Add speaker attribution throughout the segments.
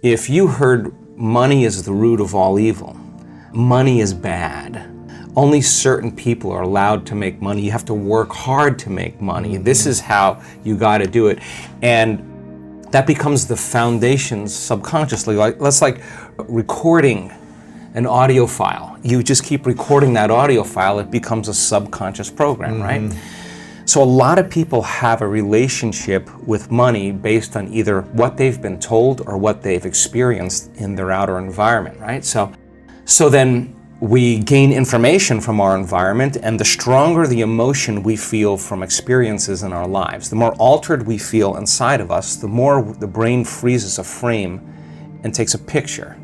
Speaker 1: If you heard money is the root of all evil, money is bad, only certain people are allowed to make money, you have to work hard to make money, this is how you got to do it, and that becomes the foundation subconsciously. That's like recording an audio file. You just keep recording that audio file, it becomes a subconscious program, right? So a lot of people have a relationship with money based on either what they've been told or what they've experienced in their outer environment, right? So then we gain information from our environment, and the stronger the emotion we feel from experiences in our lives, the more altered we feel inside of us, the more the brain freezes a frame and takes a picture.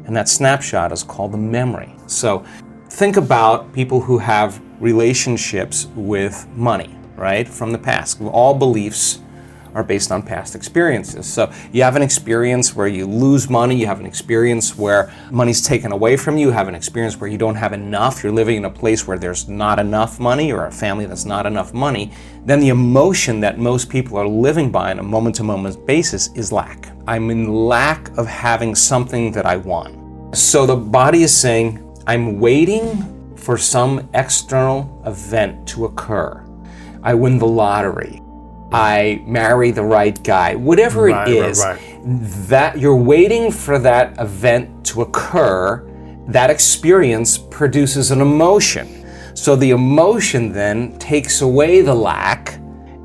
Speaker 1: And that snapshot is called the memory. So think about people who have relationships with money, right, from the past. All beliefs are based on past experiences. So you have an experience where you lose money, you have an experience where money's taken away from you, you have an experience where you don't have enough, you're living in a place where there's not enough money, or a family that's not enough money, then the emotion that most people are living by on a moment-to-moment basis is lack. I'm in lack of having something that I want. So the body is saying, I'm waiting for some external event to occur. I win the lottery, I marry the right guy, whatever it is, that you're waiting for that event to occur, that experience produces an emotion. So the emotion then takes away the lack.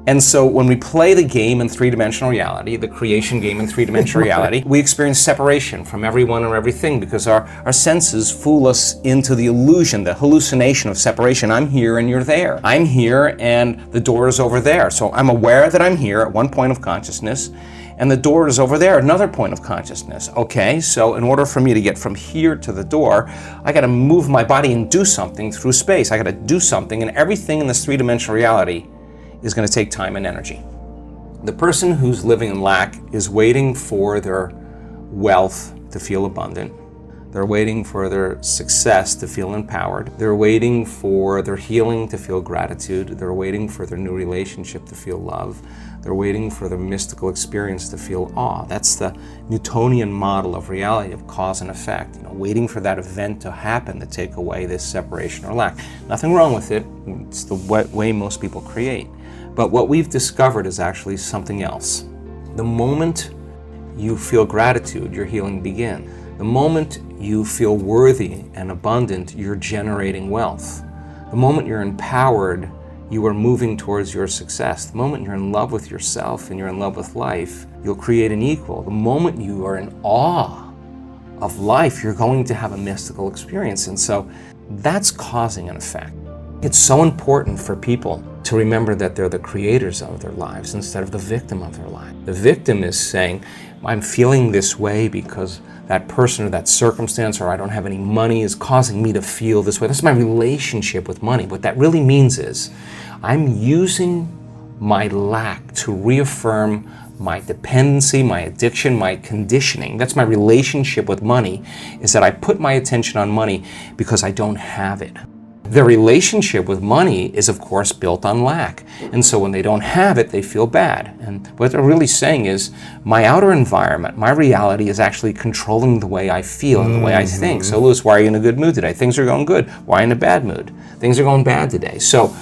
Speaker 1: And so when we play the game in three-dimensional reality, the creation game in three-dimensional reality, we experience separation from everyone or everything because our senses fool us into the illusion, the hallucination of separation. I'm here and you're there. I'm here and the door is over there. So I'm aware that I'm here at one point of consciousness and the door is over there, another point of consciousness. Okay, so in order for me to get from here to the door, I got to move my body and do something through space. I got to do something, and everything in this three-dimensional reality is going to take time and energy. The person who's living in lack is waiting for their wealth to feel abundant. They're waiting for their success to feel empowered. They're waiting for their healing to feel gratitude. They're waiting for their new relationship to feel love. They're waiting for their mystical experience to feel awe. That's the Newtonian model of reality, of cause and effect. Waiting for that event to happen to take away this separation or lack. Nothing wrong with it. It's the way most people create. But what we've discovered is actually something else. The moment you feel gratitude, your healing begins. The moment you feel worthy and abundant, you're generating wealth. The moment you're empowered, you are moving towards your success. The moment you're in love with yourself and you're in love with life, you'll create an equal. The moment you are in awe of life, you're going to have a mystical experience. And so that's causing an effect. It's so important for people to remember that they're the creators of their lives instead of the victim of their life. The victim is saying, I'm feeling this way because that person or that circumstance or I don't have any money is causing me to feel this way. That's my relationship with money. What that really means is I'm using my lack to reaffirm my dependency, my addiction, my conditioning. That's my relationship with money, is that I put my attention on money because I don't have it. Their relationship with money is, of course, built on lack. And so when they don't have it, they feel bad. And what they're really saying is, my outer environment, my reality is actually controlling the way I feel and the way I think. So, Louis, why are you in a good mood today? Things are going good. Why in a bad mood? Things are going bad today. So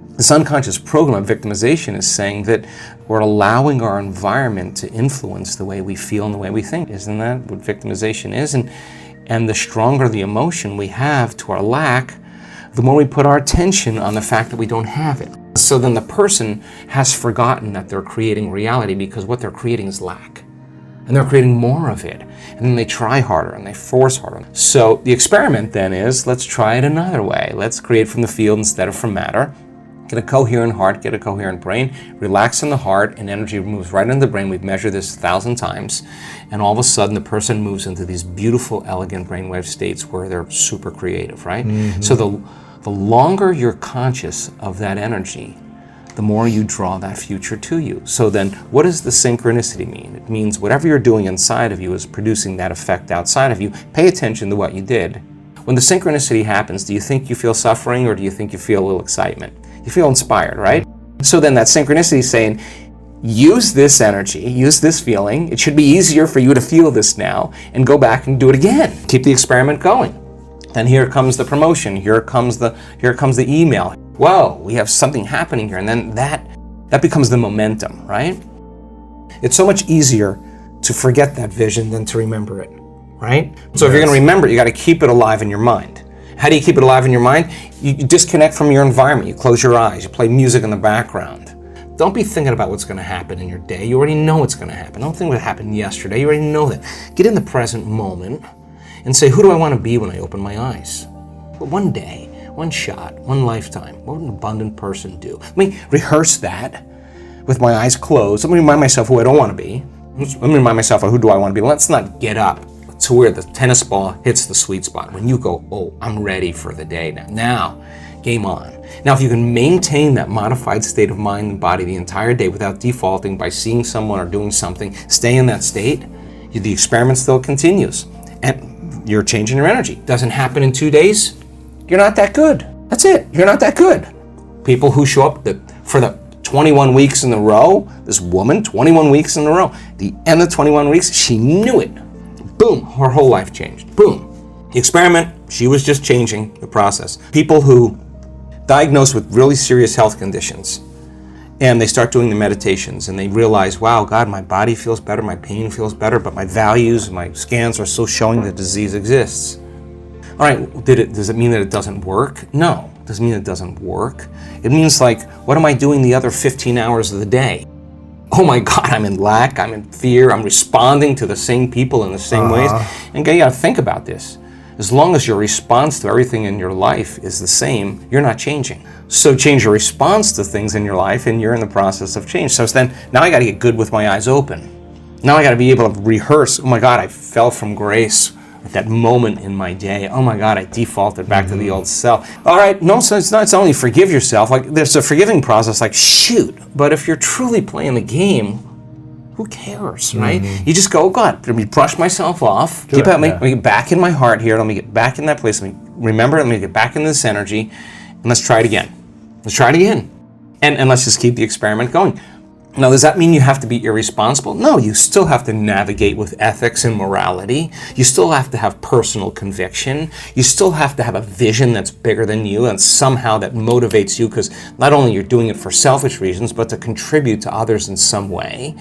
Speaker 1: this unconscious program of victimization is saying that we're allowing our environment to influence the way we feel and the way we think. Isn't that what victimization is? And the stronger the emotion we have to our lack, the more we put our attention on the fact that we don't have it. So then the person has forgotten that they're creating reality because what they're creating is lack. And they're creating more of it. And then they try harder and they force harder. So the experiment then is, let's try it another way. Let's create from the field instead of from matter. Get a coherent heart, get a coherent brain, relax in the heart, and energy moves right into the brain. We've measured this 1,000 times. And all of a sudden, the person moves into these beautiful, elegant brainwave states where they're super creative, right? So the longer you're conscious of that energy, the more you draw that future to you. So then, what does the synchronicity mean? It means whatever you're doing inside of you is producing that effect outside of you. Pay attention to what you did. When the synchronicity happens, do you think you feel suffering or do you think you feel a little excitement? You feel inspired, right? So then that synchronicity is saying, use this energy, use this feeling. It should be easier for you to feel this now and go back and do it again. Keep the experiment going. Then here comes the promotion. Here comes the email. Whoa, we have something happening here. And then that becomes the momentum, right? It's so much easier to forget that vision than to remember it, right? So if you're going to remember it, you got to keep it alive in your mind. How do you keep it alive in your mind? You disconnect from your environment. You close your eyes. You play music in the background. Don't be thinking about what's going to happen in your day. You already know what's going to happen. Don't think what happened yesterday. You already know that. Get in the present moment and say, who do I want to be when I open my eyes? One day, one shot, one lifetime. What would an abundant person do? Let me rehearse that with my eyes closed. Let me remind myself who I don't want to be. Let me remind myself of who do I want to be. Let's not get up to where the tennis ball hits the sweet spot. When you go, oh, I'm ready for the day now. Now, game on. Now, if you can maintain that modified state of mind and body the entire day without defaulting by seeing someone or doing something, stay in that state, the experiment still continues. And you're changing your energy. Doesn't happen in 2 days, you're not that good. That's it. You're not that good. People who show up for the 21 weeks in a row, this woman, 21 weeks in a row, the end of 21 weeks, she knew it. Boom, her whole life changed. Boom. The experiment, she was just changing the process. People who diagnosed with really serious health conditions and they start doing the meditations and they realize, wow, God, my body feels better, my pain feels better, but my values, my scans are still showing the disease exists. All right, does it mean that it doesn't work? No, it doesn't mean it doesn't work. It means like, what am I doing the other 15 hours of the day? Oh my God, I'm in lack, I'm in fear, I'm responding to the same people in the same ways. And you gotta think about this. As long as your response to everything in your life is the same, you're not changing. So change your response to things in your life and you're in the process of change. So then, now I gotta get good with my eyes open. Now I gotta be able to rehearse, oh my God, I fell from grace at that moment in my day. Oh my God, I defaulted back to the old self. All right, no, so it's only forgive yourself. Like there's a forgiving process, like shoot. But if you're truly playing the game, who cares, right? You just go, oh God, let me brush myself off. Let me get back in my heart here. Let me get back in that place. Let me remember, let me get back in this energy. And let's try it again. Let's try it again. And let's just keep the experiment going. Now, does that mean you have to be irresponsible? No, you still have to navigate with ethics and morality. You still have to have personal conviction. You still have to have a vision that's bigger than you and somehow that motivates you because not only you're doing it for selfish reasons, but to contribute to others in some way.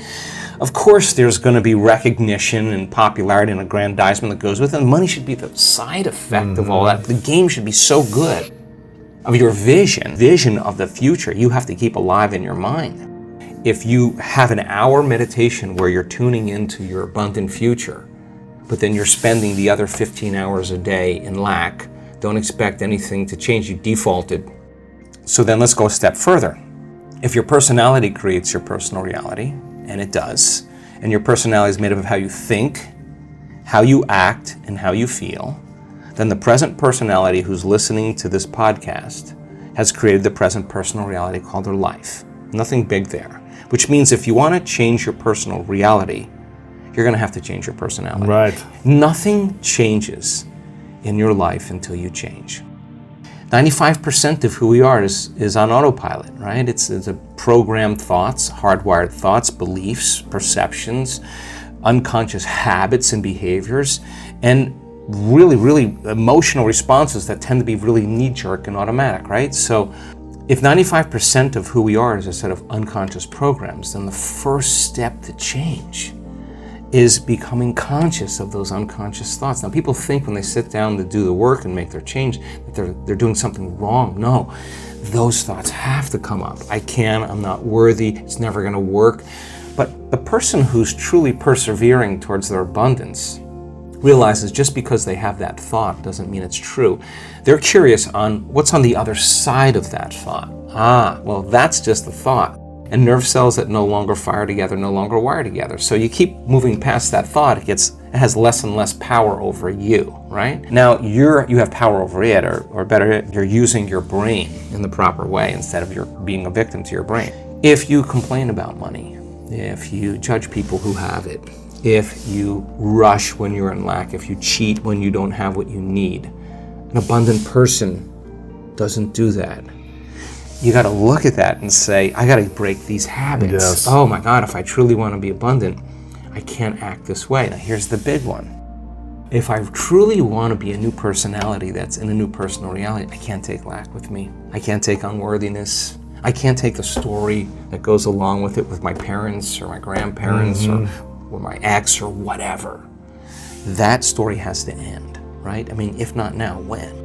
Speaker 1: Of course, there's going to be recognition and popularity and aggrandizement that goes with it. And money should be the side effect of all that. The game should be so good of your vision of the future. You have to keep alive in your mind. If you have an hour meditation where you're tuning into your abundant future, but then you're spending the other 15 hours a day in lack, don't expect anything to change. You defaulted. So then let's go a step further. If your personality creates your personal reality, and it does, and your personality is made up of how you think, how you act, and how you feel, then the present personality who's listening to this podcast has created the present personal reality called their life. Nothing big there. Which means if you want to change your personal reality, you're going to have to change your personality.
Speaker 2: Right.
Speaker 1: Nothing changes in your life until you change. 95% of who we are is on autopilot, right? It's a programmed thoughts, hardwired thoughts, beliefs, perceptions, unconscious habits and behaviors, and really, really emotional responses that tend to be really knee-jerk and automatic, right? So if 95% of who we are is a set of unconscious programs, then the first step to change is becoming conscious of those unconscious thoughts. Now, people think when they sit down to do the work and make their change that they're doing something wrong. No, those thoughts have to come up. I'm not worthy, it's never gonna work. But the person who's truly persevering towards their abundance realizes just because they have that thought doesn't mean it's true. They're curious on what's on the other side of that thought. Well, that's just the thought. And nerve cells that no longer fire together no longer wire together. So you keep moving past that thought, it has less and less power over you, right? Now you have power over it, or better, you're using your brain in the proper way instead of being a victim to your brain. If you complain about money, if you judge people who have it, if you rush when you're in lack, if you cheat when you don't have what you need. An abundant person doesn't do that. you got to look at that and say, I got to break these habits.
Speaker 2: Yes.
Speaker 1: Oh my God, if I truly want to be abundant, I can't act this way. Now here's the big one. If I truly want to be a new personality that's in a new personal reality, I can't take lack with me. I can't take unworthiness. I can't take the story that goes along with it with my parents or my grandparents or my ex or whatever. That story has to end, right? I mean, if not now, when?